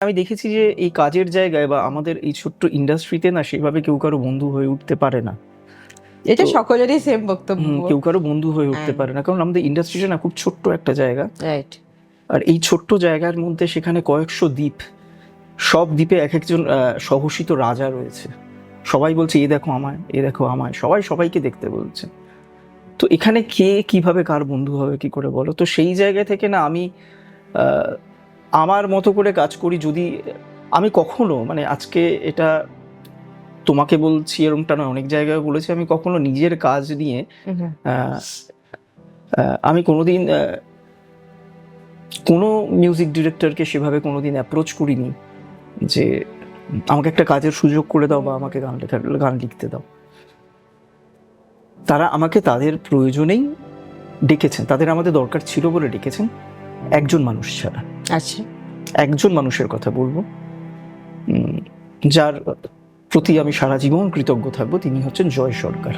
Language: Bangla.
আমি দেখেছি যে এই কাজের জায়গায় বা আমাদের এই ছোট্ট ইন্ডাস্ট্রিতে না সেভাবে কেউ কারো বন্ধু হয়ে উঠতে পারে না। এটা তো সকলেরই সেম বক্তব্য। কেউ কারো বন্ধু হয়ে উঠতে হ্যাঁ। পারে না, কারণ আমাদের ইন্ডাস্ট্রিটা না খুব ছোট্ট একটা জায়গা। রাইট। আর এই ছোট্ট জায়গার মধ্যে সেখানে কয়েকশো দ্বীপ, সব দ্বীপে এক একজন স্বঘোষিত রাজা রয়েছে। সবাই বলছে এ দেখো আমায়, এ দেখো আমায়, সবাই সবাইকে দেখতে বলছে। তো এখানে কে কিভাবে কার বন্ধু হবে কি করে বলো? তো সেই জায়গা থেকে না আমি আমার মতো করে কাজ করি। যদি আমি কখনো মানে আজকে এটা তোমাকে বলছি এরকমটা নয়, অনেক জায়গায় বলেছি, আমি কখনো নিজের কাজ নিয়ে আমি কোনোদিন কোনো মিউজিক ডিরেক্টরকে সেভাবে কোনোদিন অ্যাপ্রোচ করিনি যে আমাকে একটা কাজের সুযোগ করে দাও বা আমাকে গান লিখতে দাও। তারা আমাকে তাদের প্রয়োজনেই ডেকেছেন, তাদের আমাদের দরকার ছিল বলে ডেকেছেন, একজন মানুষ ছাড়া। আচ্ছা। একজন মানুষের কথা বলবো যার প্রতি আমি সারা জীবন কৃতজ্ঞ থাকবো, তিনি হচ্ছেন জয় সরকার।